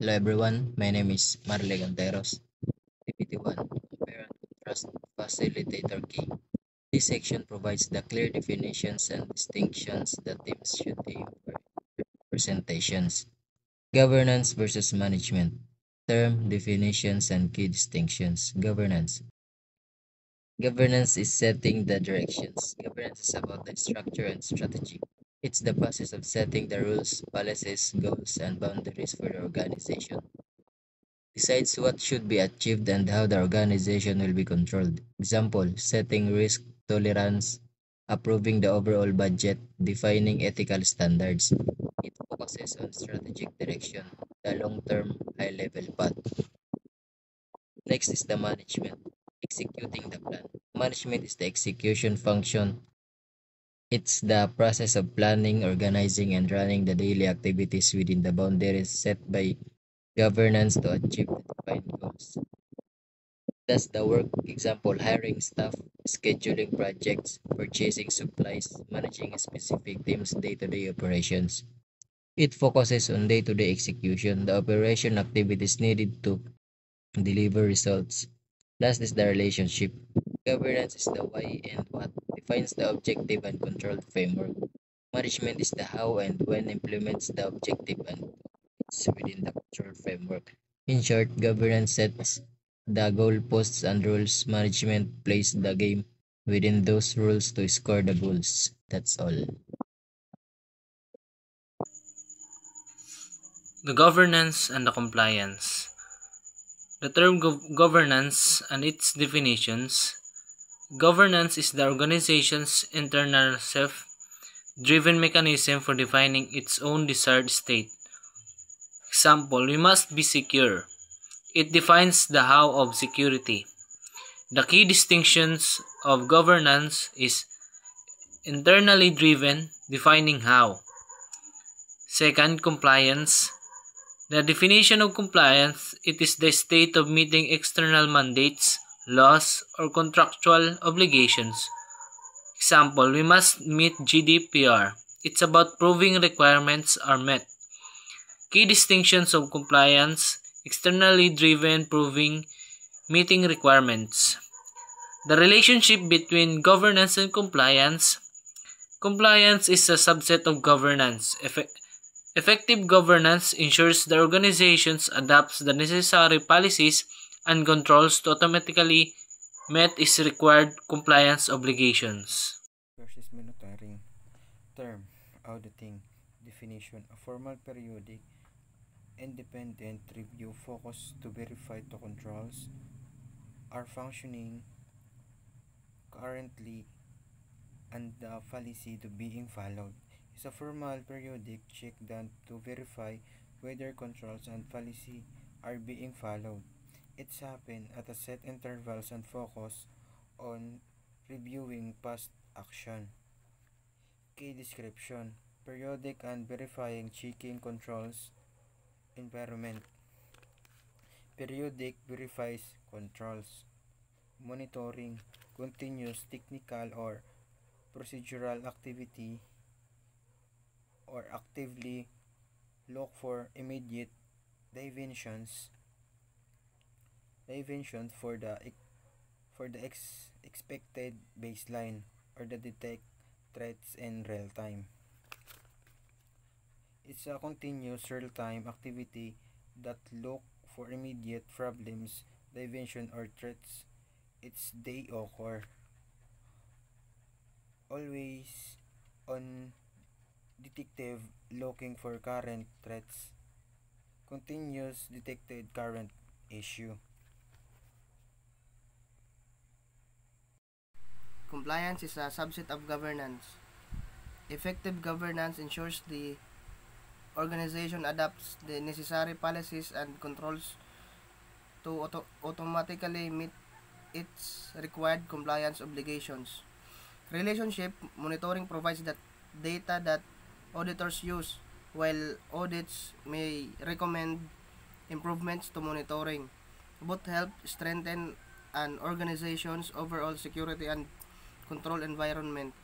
Hello everyone, my name is Marley Ganteros. Activity 1, Compare and Contrast Facilitator Key. This section provides the clear definitions and distinctions that teams should aim for presentations. Governance versus management. Term, definitions, and key distinctions. Governance. Governance is setting the directions. Governance is about the structure and strategy. It's the process of setting the rules, policies, goals, and boundaries for the organization. Decides what should be achieved and how the organization will be controlled. Example, setting risk tolerance, approving the overall budget, defining ethical standards. It focuses on strategic direction, the long-term, high-level path. Next is the management, executing the plan. Management is the execution function. It's the process of planning, organizing, and running the daily activities within the boundaries set by governance to achieve the defined goals. Does the work, example, hiring staff, scheduling projects, purchasing supplies, managing specific teams' day-to-day operations. It focuses on day-to-day execution, the operation activities needed to deliver results. Last is the relationship. Governance is the why and what, defines the objective and control framework. Management is the how and when implements the objective and it's within the control framework. In short, governance sets the goalposts and rules. Management plays the game within those rules to score the goals. That's all. The governance and the compliance. The term governance and its definitions. Governance is the organization's internal self-driven mechanism for defining its own desired state. Example, we must be secure. It defines the how of security. The key distinctions of governance is internally driven, defining how. Second, compliance. The definition of compliance, it is the state of meeting external mandates, laws, or contractual obligations. Example, we must meet GDPR. It's about proving requirements are met. Key distinctions of compliance, externally driven, proving, meeting requirements. The relationship between governance and compliance. Compliance is a subset of governance. Effective governance ensures the organization adopts the necessary policies and controls to automatically meet its required compliance obligations. Versus monitoring. Term, auditing. Definition, a formal periodic independent review focused to verify the controls are functioning currently and the policy to being followed. Is a formal periodic check done to verify whether controls and policy are being followed. It's happen at a set intervals and focus on reviewing past action. Key description, periodic and verifying checking controls environment. Periodic verifies controls. Monitoring continuous technical or procedural activity or actively look for immediate dimensions for the expected baseline or the detect threats in real time. It's a continuous real time activity that look for immediate problems, dimension or threats. It's they occur. Always on detective looking for current threats. Continuous detected current issue. Compliance is a subset of governance. Effective governance ensures the organization adopts the necessary policies and controls to automatically meet its required compliance obligations. Relationship monitoring provides the data that auditors use, while audits may recommend improvements to monitoring. Both help strengthen an organization's overall security and control environment.